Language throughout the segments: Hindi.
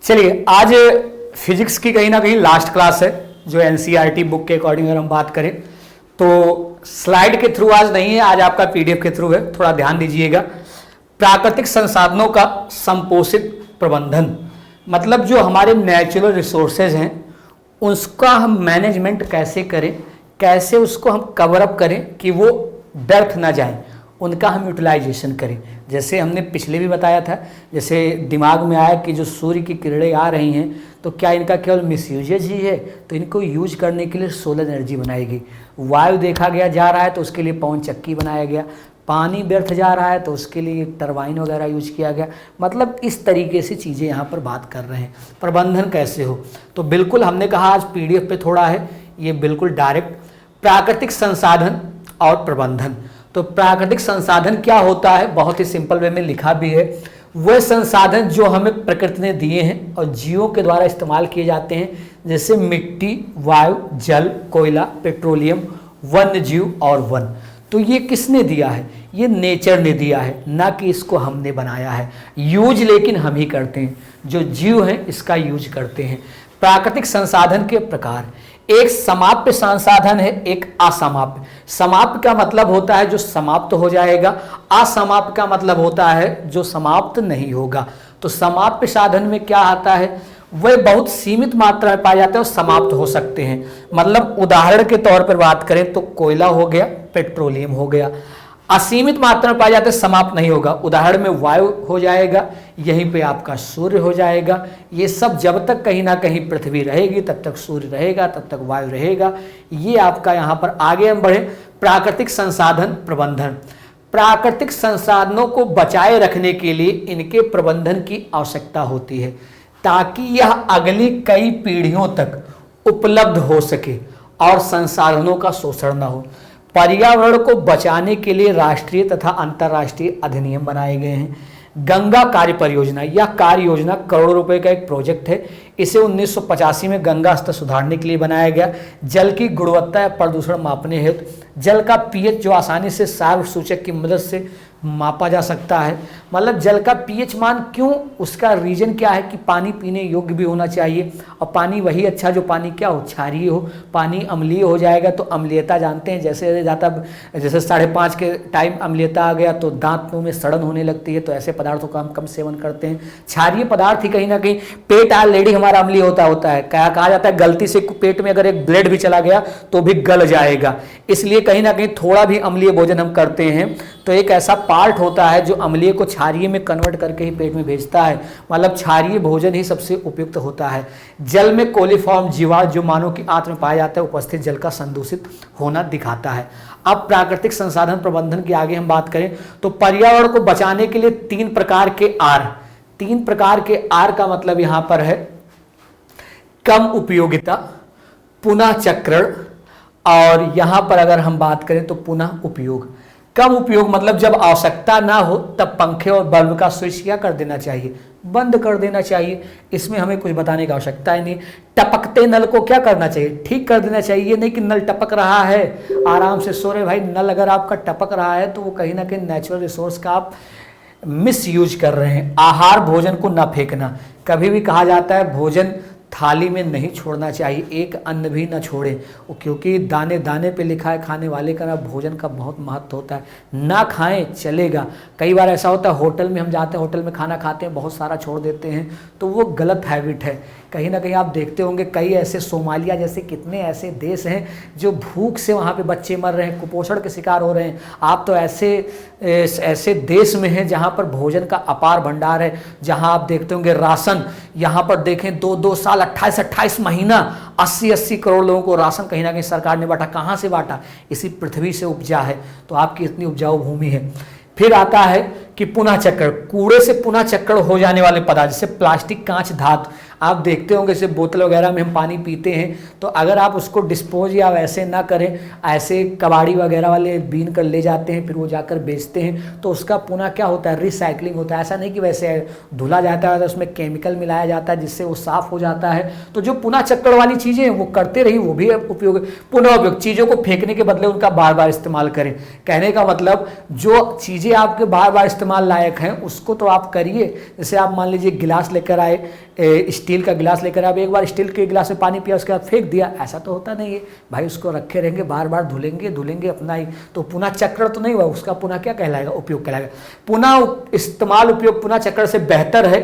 चलिए, आज फिजिक्स की कहीं ना कहीं लास्ट क्लास है जो एनसीईआरटी बुक के अकॉर्डिंग अगर हम बात करें तो स्लाइड के थ्रू आज नहीं है, आज आपका पीडीएफ के थ्रू है, थोड़ा ध्यान दीजिएगा। प्राकृतिक संसाधनों का संपोषित प्रबंधन, मतलब जो हमारे नेचुरल रिसोर्सेज हैं उसका हम मैनेजमेंट कैसे करें, कैसे उसको हम कवर अप करें कि वो व्यर्थ ना जाए, उनका हम यूटिलाइजेशन करें। जैसे हमने पिछले भी बताया था, जैसे दिमाग में आया कि जो सूर्य की किरणें आ रही हैं तो क्या इनका केवल मिसयूजेज ही है, तो इनको यूज करने के लिए सोलर एनर्जी बनाई गई। वायु देखा गया जा रहा है तो उसके लिए पवन चक्की बनाया गया, पानी व्यर्थ जा रहा है तो उसके लिए टरबाइन वगैरह यूज किया गया। मतलब इस तरीके से चीज़ें यहाँ पर बात कर रहे हैं, प्रबंधन कैसे हो। तो बिल्कुल हमने कहा आज पीडीएफ पे थोड़ा है, ये बिल्कुल डायरेक्ट प्राकृतिक संसाधन और प्रबंधन। तो प्राकृतिक संसाधन क्या होता है, बहुत ही सिंपल वे में लिखा भी है, वह संसाधन जो हमें प्रकृति ने दिए हैं और जीवों के द्वारा इस्तेमाल किए जाते हैं, जैसे मिट्टी, वायु, जल, कोयला, पेट्रोलियम, वन्य जीव और वन। तो ये किसने दिया है? ये नेचर ने दिया है, ना कि इसको हमने बनाया है। यूज लेकिन हम ही करते हैं, जो जीव हैं इसका यूज करते हैं। प्राकृतिक संसाधन के प्रकार, एक समाप्य संसाधन है, एक असमाप्य। समाप्य का मतलब होता है जो समाप्त हो जाएगा, असमाप्य का मतलब होता है जो समाप्त नहीं होगा। तो समाप्य साधन में क्या आता है, वह बहुत सीमित मात्रा में पाए जाते हैं और समाप्त हो सकते हैं। मतलब उदाहरण के तौर पर बात करें तो कोयला हो गया, पेट्रोलियम हो गया, असीमित मात्रा में पाए जाते हैं, समाप्त नहीं होगा। उदाहरण में वायु हो जाएगा, यहीं पे आपका सूर्य हो जाएगा। ये सब जब तक कहीं ना कहीं पृथ्वी रहेगी तब तक सूर्य रहेगा, तब तक वायु रहेगा। ये आपका यहाँ पर आगे हम बढ़े, प्राकृतिक संसाधन प्रबंधन। प्राकृतिक संसाधनों को बचाए रखने के लिए इनके प्रबंधन की आवश्यकता होती है ताकि यह अगली कई पीढ़ियों तक उपलब्ध हो सके और संसाधनों का शोषण न हो। पर्यावरण को बचाने के लिए राष्ट्रीय तथा अंतर्राष्ट्रीय अधिनियम बनाए गए हैं। गंगा कार्य परियोजना, यह कार्य योजना करोड़ों रुपए का एक प्रोजेक्ट है। इसे 1985 में गंगा स्तर सुधारने के लिए बनाया गया। जल की गुणवत्ता या प्रदूषण मापने हेतु जल का पीएच जो आसानी से सार्व सूचक की मदद से मापा जा सकता है। मतलब जल का पीएच मान क्यों, उसका रीजन क्या है कि पानी पीने योग्य भी होना चाहिए, और पानी वही अच्छा जो पानी क्या हो, क्षारीय हो। पानी अम्लीय हो जाएगा तो अम्लीयता जानते हैं, जैसे जाता जैसे 5:30 के टाइम अम्लीयता आ गया तो दांतों में सड़न होने लगती है, तो ऐसे पदार्थों का हम कम सेवन करते हैं। क्षारीय पदार्थ ही कहीं ना कहीं, पेट ऑलरेडी हमारा अम्लीय होता है, कहा जाता है गलती से पेट में अगर एक ब्लेड भी चला गया तो भी गल जाएगा। इसलिए कहीं ना कहीं थोड़ा भी अम्लीय भोजन हम करते हैं तो एक ऐसा पार्ट होता है जो अम्लीय को क्षारीय में कन्वर्ट करके ही पेट में भेजता है। मतलब क्षारीय भोजन ही सबसे उपयुक्त होता है। जल में कोलिफॉर्म जीवाणु जो मानव की आंत में पाया जाता है, उपस्थित जल का संदूषित होना दिखाता है। अब प्राकृतिक संसाधन प्रबंधन की आगे हम बात करें तो पर्यावरण को बचाने के लिए 3 प्रकार के आर, 3 प्रकार के आर का मतलब यहां पर है कम उपयोगिता, पुनः चक्रण, और यहां पर अगर हम बात करें तो पुनः उपयोग। कम उपयोग मतलब जब आवश्यकता ना हो तब पंखे और बल्ब का स्विच क्या कर देना चाहिए, बंद कर देना चाहिए। इसमें हमें कुछ बताने की आवश्यकता ही नहीं। टपकते नल को क्या करना चाहिए, ठीक कर देना चाहिए। ये नहीं कि नल टपक रहा है आराम से सो रहे, भाई नल अगर आपका टपक रहा है तो वो कहीं ना कहीं नेचुरल रिसोर्स का आप मिस यूज कर रहे हैं। आहार भोजन को न फेंकना, कभी भी कहा जाता है भोजन थाली में नहीं छोड़ना चाहिए, एक अन्न भी न छोड़ें, क्योंकि दाने दाने पे लिखा है खाने वाले का, ना भोजन का बहुत महत्व होता है। ना खाएं चलेगा, कई बार ऐसा होता है होटल में हम जाते हैं, होटल में खाना खाते हैं, बहुत सारा छोड़ देते हैं, तो वो गलत हैबिट है। कहीं ना कहीं आप देखते होंगे कई ऐसे, सोमालिया जैसे कितने ऐसे देश हैं जो भूख से वहाँ पे बच्चे मर रहे हैं, कुपोषण के शिकार हो रहे हैं। आप तो ऐसे देश में हैं जहाँ पर भोजन का अपार भंडार है, जहाँ आप देखते होंगे राशन, यहाँ पर देखें 2-2 साल 28-28 महीना 80-80 करोड़ लोगों को राशन कहीं ना कहीं सरकार ने बांटा। कहाँ से बांटा? इसी पृथ्वी से उपजा है, तो आपकी इतनी उपजाऊ भूमि है। फिर आता है कि पुनः चक्र, कूड़े से पुनः चक्र हो जाने वाले पदार्थ जैसे प्लास्टिक, कांच, धातु। आप देखते होंगे जैसे बोतल वगैरह में हम पानी पीते हैं, तो अगर आप उसको डिस्पोज या वैसे ना करें, ऐसे कबाड़ी वगैरह वाले बीन कर ले जाते हैं, फिर वो जाकर बेचते हैं, तो उसका पुनः क्या होता है, रिसाइकलिंग होता है। ऐसा नहीं कि वैसे धुला जाता है, उसमें केमिकल मिलाया जाता है जिससे वो साफ हो जाता है। तो जो पुनः चक्र वाली चीज़ें वो करते रही, वो भी उपयोग, पुनः उपयोग, चीज़ों को फेंकने के बदले उनका बार बार इस्तेमाल करें। कहने का मतलब जो चीज़ें आपके बार बार इस्तेमाल लायक हैं उसको तो आप करिए। जैसे आप मान लीजिए गिलास लेकर आए, स्टील का गिलास लेकर आप एक बार स्टील के गिलास में पानी पिया, उसके बाद फेंक दिया, ऐसा तो होता नहीं है भाई। उसको रखे रहेंगे, बार बार धुलेंगे अपना ही, तो पुनः चक्र तो नहीं हुआ, उसका पुनः क्या कहलाएगा, उपयोग कहलाएगा। पुनः इस्तेमाल उपयोग पुनः चक्र से बेहतर है,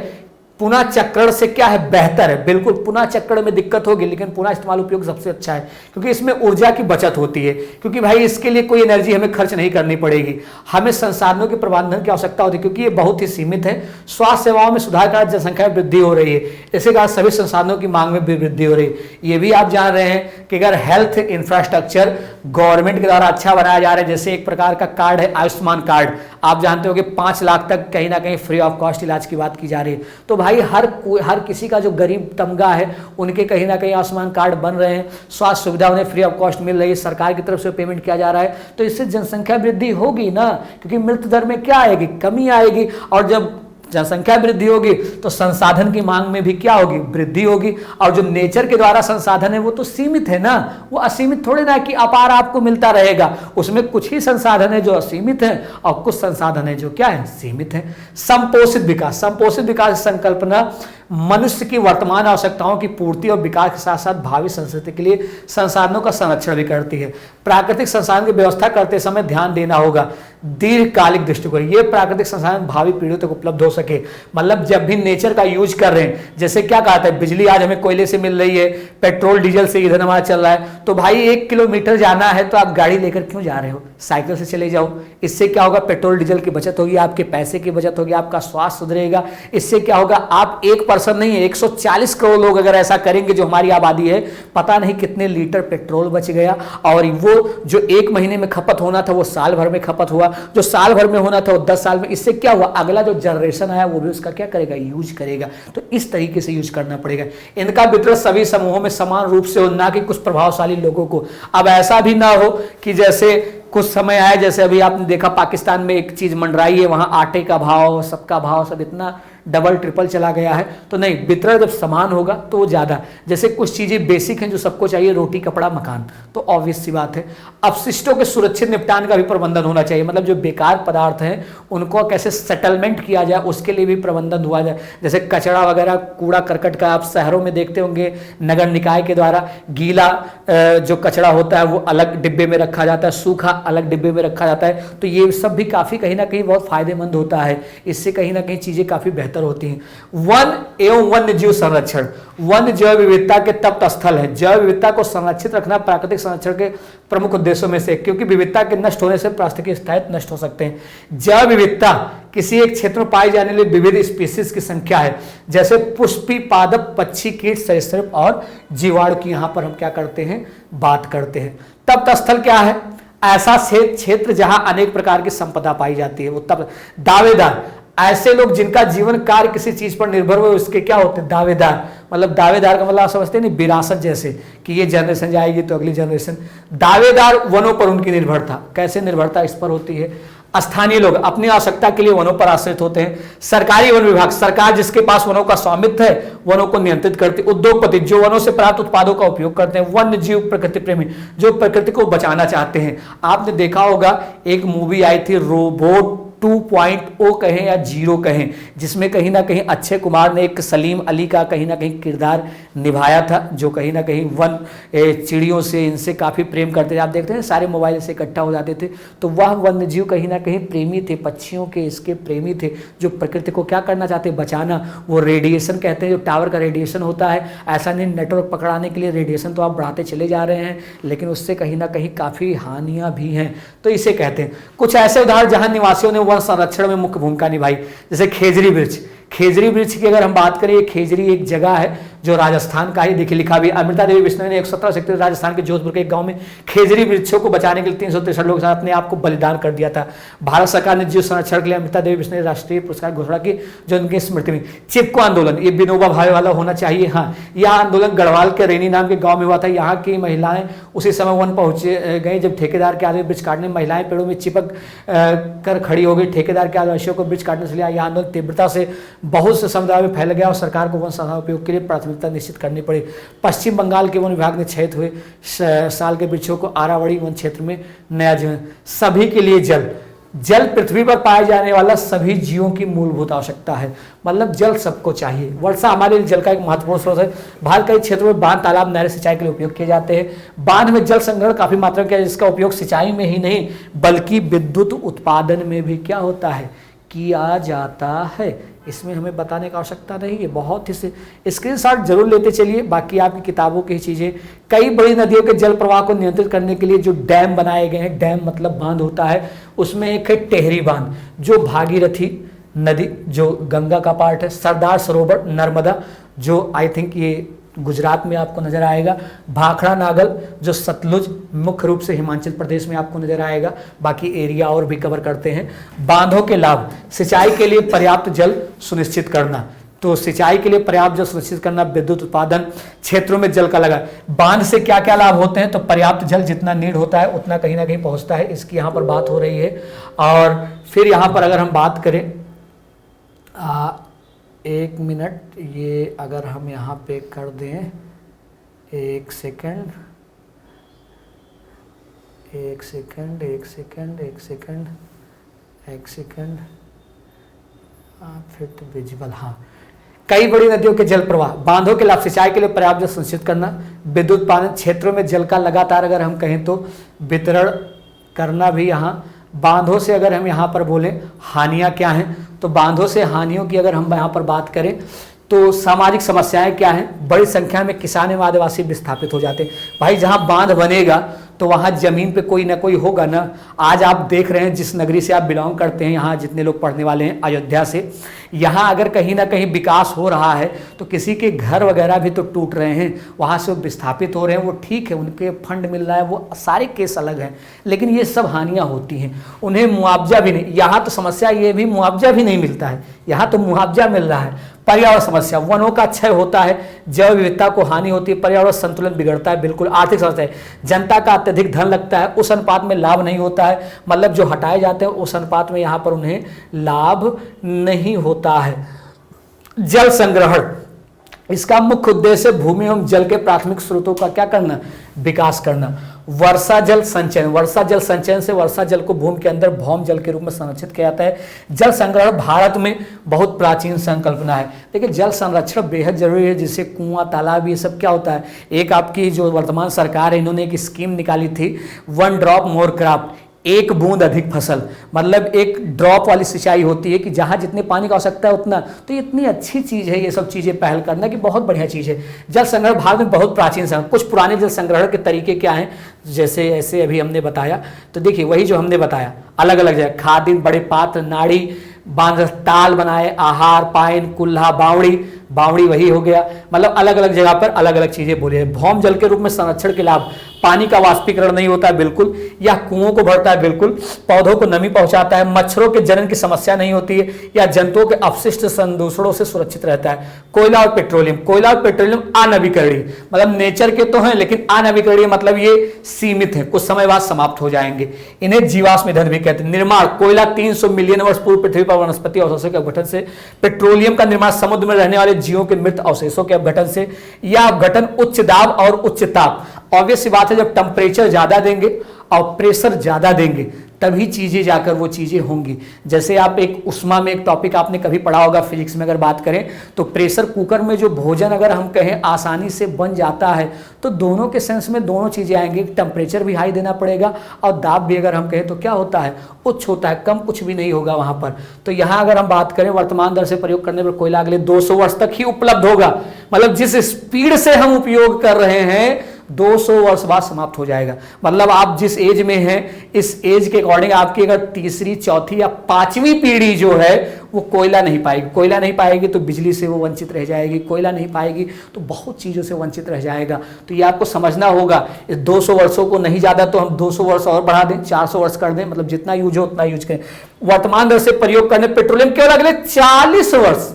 पुनः चक्रण से क्या है, बेहतर है। बिल्कुल पुनः चक्रण में दिक्कत होगी, लेकिन पुनः इस्तेमाल उपयोग सबसे अच्छा है, क्योंकि इसमें ऊर्जा की बचत होती है, क्योंकि भाई इसके लिए कोई एनर्जी हमें खर्च नहीं करनी पड़ेगी। हमें संसाधनों के प्रबंधन की आवश्यकता होती है, क्योंकि ये बहुत ही सीमित है। स्वास्थ्य सेवाओं में सुधार का, जनसंख्या में वृद्धि हो रही है, इसके कारण सभी संसाधनों की मांग में भी वृद्धि हो रही है। ये भी आप जान रहे हैं कि अगर हेल्थ इंफ्रास्ट्रक्चर गवर्नमेंट के द्वारा अच्छा बनाया जा रहा है, जैसे एक प्रकार का कार्ड है आयुष्मान कार्ड, आप जानते हो कि 5 लाख तक कहीं ना कहीं फ्री ऑफ कॉस्ट इलाज की बात की जा रही है। तो भाई हर किसी का जो गरीब तबका है उनके कहीं ना कहीं आयुष्मान कार्ड बन रहे हैं, स्वास्थ्य सुविधा उन्हें फ्री ऑफ कॉस्ट मिल रही है, सरकार की तरफ से पेमेंट किया जा रहा है, तो इससे जनसंख्या वृद्धि होगी ना, क्योंकि मृत्यु दर में क्या आएगी, कमी आएगी। और जब जनसंख्या वृद्धि होगी तो संसाधन की मांग में भी क्या होगी, वृद्धि होगी। और जो नेचर के द्वारा संसाधन है वो तो सीमित है ना, वो असीमित थोड़े ना कि अपार आपको मिलता रहेगा। उसमें कुछ ही संसाधन है जो असीमित है और कुछ संसाधन है जो क्या है, सीमित है। संपोषित विकास, संपोषित विकास संकल्पना मनुष्य की वर्तमान आवश्यकताओं की पूर्ति और विकास के साथ साथ भावी संस्कृति के लिए संसाधनों का संरक्षण भी करती है। प्राकृतिक संसाधन की व्यवस्था करते समय ध्यान देना होगा दीर्घकालिक दृष्टिकोण, ये प्राकृतिक संसाधन भावी पीढ़ियों तक उपलब्ध हो सके। मतलब जब भी नेचर का यूज कर रहे हैं, जैसे क्या कहा था, बिजली आज हमें कोयले से मिल रही है, पेट्रोल डीजल से ईंधन हमारा चल रहा है, तो भाई 1 किलोमीटर जाना है तो आप गाड़ी लेकर क्यों जा रहे हो, साइकिल से चले जाओ। इससे क्या होगा, पेट्रोल डीजल की बचत होगी, आपके पैसे की बचत होगी, आपका स्वास्थ्य सुधरेगा। इससे क्या होगा, आप एक पर्सन नहीं है, 140 करोड़ लोग अगर ऐसा करेंगे जो हमारी आबादी है, पता नहीं कितने लीटर पेट्रोल बच गया। और वो जो 1 महीने में खपत होना था वो साल भर में खपत हुआ, जो साल भर में होना था वो 10 साल में। इससे क्या हुआ, अगला जो जनरेशन आया वो भी उसका क्या करेगा, यूज करेगा। तो इस तरीके से यूज करना पड़ेगा। इनका वितरण सभी समूहों में समान रूप से हो, ना कि कुछ प्रभावशाली लोगों को। अब ऐसा भी ना हो कि जैसे कुछ समय आया, जैसे अभी आपने देखा पाकिस्तान में एक चीज मंडराई है, वहां आटे का भाव, सबका भाव सब इतना डबल ट्रिपल चला गया है। तो नहीं, वितरण जब समान होगा तो वो ज्यादा, जैसे कुछ चीजें बेसिक हैं जो सबको चाहिए, रोटी कपड़ा मकान, तो ऑब्वियस सी बात है। अपशिष्टों के सुरक्षित निपटान का भी प्रबंधन होना चाहिए, मतलब जो बेकार पदार्थ हैं उनको कैसे सेटलमेंट किया जाए उसके लिए भी प्रबंधन हुआ जाए। जैसे कचरा वगैरह, कूड़ा करकट का आप शहरों में देखते होंगे, नगर निकाय के द्वारा गीला जो कचरा होता है वो अलग डिब्बे में रखा जाता है, सूखा अलग डिब्बे में रखा जाता है। तो ये सब भी काफी कहीं ना कहीं बहुत फायदेमंद होता है, इससे कहीं ना कहीं चीजें काफी बेहतर होती हैं। वन एवं वन्य जीव संरक्षण, वन जैव विविधता के तप्त स्थल है। जैव विविधता को संरक्षित रखना प्राकृतिक संरक्षण के प्रमुख उद्देश्यों में से, क्योंकि विविधता के नष्ट होने से पारिस्थितिक स्थायित्व नष्ट हो सकते हैं। जैव विविधता किसी एक क्षेत्र में पाई जाने वाली विविध स्पीसीज की संख्या है, जैसे पुष्पी, पादप, पक्षी, कीट, सरीसृप और जीवाणु की यहां पर हम क्या करते हैं, बात करते हैं। तप्त स्थल क्या है, ऐसा क्षेत्र जहां अनेक प्रकार की संपदा पाई जाती है, वो तब। दावेदार, ऐसे लोग जिनका जीवन कार्य किसी चीज पर निर्भर हुए उसके क्या होते हैं, दावेदार। मतलब दावेदार का मतलब आप समझते हैं नहीं, विरासत जैसे कि ये जनरेशन जाएगी तो अगली जनरेशन। दावेदार वनों पर उनकी निर्भरता, कैसे निर्भरता इस पर होती है। स्थानीय लोग अपनी आवश्यकता के लिए वनों पर आश्रित होते हैं। सरकारी वन विभाग, सरकार जिसके पास वनों का स्वामित्व है वनों को नियंत्रित करती है। उद्योगपति, जो वनों से प्राप्त उत्पादों का उपयोग करते हैं। वन्य जीव प्रकृति प्रेमी, जो प्रकृति को बचाना चाहते हैं। आपने देखा होगा एक मूवी आई थी रोबोट 2.0 कहें या 0 कहें, जिसमें कहीं ना कहीं अक्षय कुमार ने एक सलीम अली का कहीं ना कहीं किरदार निभाया था, जो कहीं ना कहीं वन चिड़ियों से इनसे काफ़ी प्रेम करते थे। आप देखते हैं सारे मोबाइल से इकट्ठा हो जाते थे, तो वह वन्य जीव कहीं ना कहीं प्रेमी थे, पक्षियों के इसके प्रेमी थे, जो प्रकृति को क्या करना चाहते, बचाना। वो रेडिएशन कहते हैं, जो टावर का रेडिएशन होता है, ऐसा नहीं नेटवर्क पकड़ाने के लिए रेडिएशन तो आप बढ़ाते चले जा रहे हैं, लेकिन उससे कहीं ना कहीं काफ़ी हानियाँ भी हैं, तो इसे कहते हैं। कुछ ऐसे उदाहरण जहाँ निवासियों ने वन संरक्षण में मुख्य भूमिका निभाई, जैसे खेजरी वृक्ष। खेजरी वृक्ष की अगर हम बात करें, खेजरी एक जगह है जो राजस्थान का ही देखिए लिखा भी, अमृता देवी बिश्नोई ने 117 से राजस्थान के जोधपुर के एक गांव में खेजड़ी वृक्षों को बचाने के लिए 363 लोगों के साथ अपने आप को बलिदान कर दिया था। भारत सरकार ने जीव संरक्षण के लिए अमृता देवी बिश्नोई राष्ट्रीय पुरस्कार घोषणा की, जो उनकी स्मृति में। चिपको आंदोलन, ये विनोबा भावे वाला होना चाहिए। हाँ, यह आंदोलन गढ़वाल के रेनी नाम के गांव में हुआ था। यहाँ की महिलाएं उसी समय वन पहुंचे गए जब ठेकेदार के आदेश वृक्ष काटने, महिलाएं पेड़ों में चिपक कर खड़ी हो गई। ठेकेदार के आदेशों को वृक्ष काटने से लिया। यह आंदोलन तीव्रता से बहुत से समुदाय में फैल गया और सरकार को वन संसाधन उपयोग के लिए प्राथमिकता निश्चित करनी पड़ी। पश्चिम बंगाल के वन विभाग ने क्षय हुए साल के वृक्षों को आरावड़ी वन क्षेत्र में नया जीवन। सभी के लिए जल, जल पृथ्वी पर पाए जाने वाला सभी जीवों की मूलभूत आवश्यकता है, मतलब जल सबको चाहिए। वर्षा हमारे लिए जल का एक महत्वपूर्ण स्रोत है। भारत के क्षेत्रों में बांध, तालाब, नहरें सिंचाई के लिए उपयोग किए जाते हैं। बांध में जल संग्रहण काफी मात्रा में किया, जिसका उपयोग सिंचाई में ही नहीं बल्कि विद्युत उत्पादन में भी क्या होता है, किया जाता है। इसमें हमें बताने की आवश्यकता नहीं है, बहुत ही स्क्रीनशॉट जरूर लेते चलिए। बाकी आपकी किताबों की चीज़ें, कई बड़ी नदियों के जल प्रवाह को नियंत्रित करने के लिए जो डैम बनाए गए हैं, डैम मतलब बांध होता है, उसमें एक है टेहरी बांध जो भागीरथी नदी जो गंगा का पार्ट है, सरदार सरोवर नर्मदा जो आई थिंक ये गुजरात में आपको नजर आएगा, भाखड़ा नागल जो सतलुज मुख्य रूप से हिमाचल प्रदेश में आपको नजर आएगा, बाकी एरिया और भी कवर करते हैं। बांधों के लाभ, सिंचाई के लिए पर्याप्त जल सुनिश्चित करना, तो सिंचाई के लिए पर्याप्त जल सुनिश्चित करना, विद्युत उत्पादन, क्षेत्रों में जल का लगा। बांध से क्या क्या लाभ होते हैं, तो पर्याप्त जल जितना नीड होता है उतना कहीं ना कहीं पहुंचता है, इसकी यहाँ पर बात हो रही है। और फिर यहाँ पर अगर हम बात करें, एक मिनट, ये अगर हम यहाँ पे कर दें, एक सेकंड, फिर तो विजिबल। हाँ, कई बड़ी नदियों के जल प्रवाह, बांधों के लाभ, सिंचाई के लिए पर्याप्त जल सुनिश्चित करना, विद्युत उत्पादन, क्षेत्रों में जल का लगातार अगर हम कहें तो वितरण करना भी। यहाँ बांधों से अगर हम यहाँ पर बोलें हानियाँ क्या हैं, तो बांधों से हानियों की अगर हम यहाँ पर बात करें तो सामाजिक समस्याएं क्या हैं, बड़ी संख्या में किसान एवं आदिवासी विस्थापित हो जाते हैं। भाई जहाँ बांध बनेगा तो वहाँ जमीन पे कोई ना कोई होगा ना। आज आप देख रहे हैं जिस नगरी से आप बिलोंग करते हैं, यहाँ जितने लोग पढ़ने वाले हैं अयोध्या से, यहाँ अगर कहीं ना कहीं विकास हो रहा है तो किसी के घर वगैरह भी तो टूट रहे हैं, वहाँ से वो विस्थापित हो रहे हैं, वो ठीक है, उनके फंड मिल रहा है, वो सारे केस अलग हैं, लेकिन ये सब हानियाँ होती हैं, उन्हें मुआवजा भी नहीं। यहाँ तो समस्या ये भी मुआवजा भी नहीं मिलता है, यहाँ तो मुआवजा मिल रहा है। पर्यावरण समस्या, वनों का क्षय होता है, जैव विविधता को हानि होती है, पर्यावरण संतुलन बिगड़ता है। बिल्कुल आर्थिक समस्या है, जनता का अत्यधिक धन लगता है, उस अनुपात में लाभ नहीं होता है, मतलब जो हटाए जाते हैं उस अनुपात में यहाँ पर उन्हें लाभ नहीं होता है। जल संग्रहण, इसका मुख्य उद्देश्य भूमि एवं जल के प्राथमिक स्रोतों का क्या करना, विकास करना। वर्षा जल संचयन, वर्षा जल संचयन से वर्षा जल को भूमि के अंदर भौम जल के रूप में संरक्षित किया जाता है। जल संग्रहण भारत में बहुत प्राचीन संकल्पना है। देखिए जल संरक्षण बेहद जरूरी है, जिससे कुआं, तालाब, ये सब क्या होता है। एक आपकी जो वर्तमान सरकार है, इन्होंने एक स्कीम निकाली थी, 1 ड्रॉप मोर क्रॉप, एक बूंद अधिक फसल, मतलब एक ड्रॉप वाली सिंचाई होती है कि जहाँ जितने पानी की आवश्यकता है उतना। तो इतनी अच्छी चीज़ है ये सब चीज़ें पहल करना कि बहुत बढ़िया चीज़ है। जल संग्रहण भारत में बहुत प्राचीन संग्रहण, कुछ पुराने जल संग्रहण के तरीके क्या हैं, जैसे ऐसे अभी हमने बताया, तो देखिए वही जो हमने बताया, अलग अलग जगह खादिन, बड़े पात्र, नाड़ी, बांध, ताल बनाए, आहार, पाइन, कुल्हा, बावड़ी, बावड़ी वही हो गया, मतलब अलग अलग जगह पर अलग अलग चीजें बोली है। भौम जल के रूप में संरक्षण के लाभ, पानी का वाष्पीकरण नहीं होता है बिल्कुल, या कुओं को भरता है बिल्कुल, पौधों को नमी पहुंचाता है, मच्छरों के जनन की समस्या नहीं होती है, या जंतुओं के अपशिष्ट संदूषणों से सुरक्षित रहता है। कोयला और पेट्रोलियम, कोयला और पेट्रोलियम अनवीकरणीय, मतलब नेचर के तो हैं लेकिन अनवीकरणीय, मतलब ये सीमित है, कुछ समय बाद समाप्त हो जाएंगे। इन्हें जीवाश्म ईंधन भी कहते हैं। निर्माण, कोयला 300 मिलियन वर्ष पूर्व पृथ्वी पर वनस्पति अवशेषों के अपघटन से, पेट्रोलियम का निर्माण समुद्र में रहने वाले जीवों के मृत अवशेषों के अपघटन से, या अपघटन उच्च दाब और उच्च ताप। ऑब्वियस सी बात है, जब टेम्परेचर ज्यादा देंगे और प्रेशर ज्यादा देंगे तभी चीजें जाकर वो चीजें होंगी। जैसे आप एक उष्मा में एक टॉपिक आपने कभी पढ़ा होगा फिजिक्स में, अगर बात करें तो प्रेशर कुकर में जो भोजन अगर हम कहें आसानी से बन जाता है, तो दोनों के सेंस में दोनों चीजें आएंगी। टेम्परेचर भी हाई देना पड़ेगा और दाब भी अगर हम कहें तो क्या होता है, उच्च होता है, कम कुछ भी नहीं होगा वहां पर। तो यहाँ अगर हम बात करें वर्तमान दर से प्रयोग करने पर कोयला अगले 200 वर्ष तक ही उपलब्ध होगा, मतलब जिस स्पीड से हम उपयोग कर रहे हैं 200 वर्ष बाद समाप्त हो जाएगा। मतलब आप जिस एज में हैं, इस एज के अकॉर्डिंग आपकी अगर तीसरी, चौथी या पांचवी पीढ़ी जो है वो कोयला नहीं पाएगी। कोयला नहीं पाएगी तो बिजली से वो वंचित रह जाएगी, कोयला नहीं पाएगी तो बहुत चीज़ों से वंचित रह जाएगा। तो ये आपको समझना होगा। इस 200 वर्षों को नहीं ज़्यादा तो हम 200 वर्ष और बढ़ा दें, 400 वर्ष कर दें, मतलब जितना यूज हो उतना यूज करें। वर्तमान दर से प्रयोग करने पेट्रोलियम केवल अगले 40 वर्ष,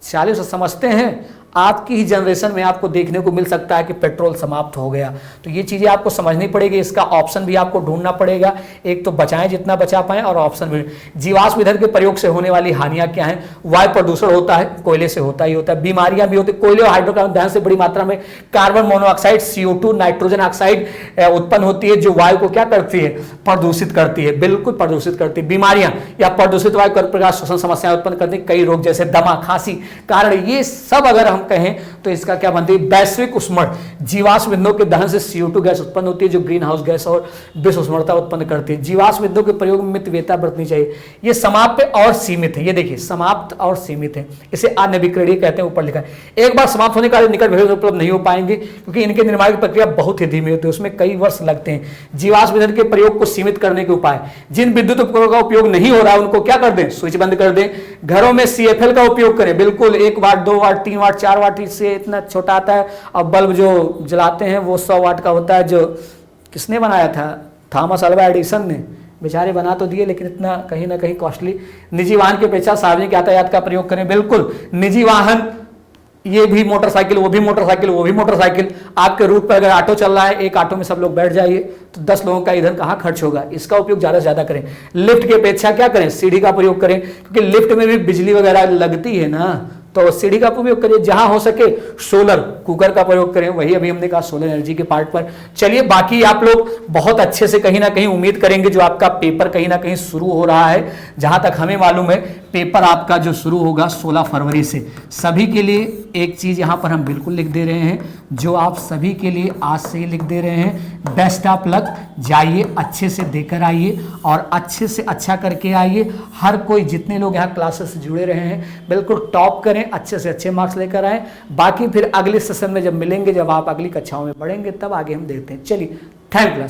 40 वर्ष समझते हैं आपकी ही जनरेशन में आपको देखने को मिल सकता है कि पेट्रोल समाप्त हो गया। तो ये चीजें आपको समझनी पड़ेगी। इसका ऑप्शन भी आपको ढूंढना पड़ेगा। एक तो बचाएं जितना बचा पाएं, और ऑप्शन भी। जीवाश्म ईंधन के प्रयोग से होने वाली हानियां क्या हैं? वायु प्रदूषण होता है, कोयले से होता ही होता है। बीमारियां भी होती है, कोयले और हाइड्रोकार्बन ध्यान से बड़ी मात्रा में carbon monoxide, CO2, nitrogen oxide उत्पन्न होती है, जो वायु को क्या करती है? प्रदूषित करती है, बिल्कुल प्रदूषित करती है। बीमारियां या प्रदूषित वायु कर प्रकार श्वसन समस्याएं उत्पन्न करती है, कई रोग जैसे दमा, खांसी कारण। ये सब अगर हम कहें तो इसका क्या बनती है? वैश्विक उष्मण। जीवाश्म ईंधनों के दहन से CO2 गैस उत्पन्न होती है, जो ग्रीन हाउस गैस और विश्व उष्णता उत्पन्न करती है। जीवाश्म ईंधनों के प्रयोग में मितव्ययता बरतनी चाहिए। ये समाप्त और सीमित है। ये देखिए, समाप्त और सीमित है। इसे अनवीकरणीय कहते हैं, ऊपर लिखा है। एक बार समाप्त होने का निकट भविष्य उपलब्ध नहीं हो पाएंगे, क्योंकि इनके निर्माण की प्रक्रिया बहुत ही धीमी होती है, उसमें कई वर्ष लगते हैं। जीवाश्म ईंधन के प्रयोग को सीमित करने के उपाय: जिन विद्युत उपकरणों का उपयोग नहीं हो रहा है उनको क्या कर दें? स्विच बंद कर दें। घरों में CFL का उपयोग करें, बिल्कुल 1 वाट, 2 वाट, 3 वाट, 4 वाट से इतना छोटा आता है। और बल्ब जो जलाते हैं वो 100 वाट का होता है, जो किसने बनाया था? थॉमस अल्वा एडिसन ने। बेचारे बना तो दिए, लेकिन इतना कहीं ना कहीं कॉस्टली। निजी वाहन की अपेक्षा सार्वजनिक यातायात का प्रयोग करें, बिल्कुल। निजी वाहन, ये भी मोटरसाइकिल, वो भी मोटरसाइकिल, वो भी मोटरसाइकिल। आपके रूट पर अगर ऑटो चल रहा है, एक ऑटो में सब लोग बैठ जाइए तो 10 लोगों का ईंधन कहाँ खर्च होगा? इसका उपयोग ज़्यादा से ज़्यादा करें। लिफ्ट की अपेक्षा क्या करें? सीढ़ी का प्रयोग करें, क्योंकि लिफ्ट में भी बिजली वगैरह लगती है ना, तो सीढ़ी का उपयोग करिए। जहां हो सके सोलर कुकर का प्रयोग करें, वही अभी हमने कहा सोलर एनर्जी के पार्ट पर। चलिए, बाकी आप लोग बहुत अच्छे से कहीं ना कहीं उम्मीद करेंगे। जो आपका पेपर कहीं ना कहीं शुरू हो रहा है, जहां तक हमें मालूम है पेपर आपका जो शुरू होगा 16 फरवरी से। सभी के लिए एक चीज यहां पर हम बिल्कुल लिख दे रहे हैं, जो आप सभी के लिए आज से ही लिख दे रहे हैं। Best of luck. जाइए, अच्छे से देकर आइए और अच्छे से अच्छा करके आइए। हर कोई, जितने लोग यहाँ क्लासेस से जुड़े रहे हैं, बिल्कुल टॉप करें, अच्छे से अच्छे मार्क्स लेकर आए। बाकी फिर अगले सेशन में जब मिलेंगे, जब आप अगली कक्षाओं में पढ़ेंगे, तब आगे हम देखते हैं। चलिए, थैंक यू।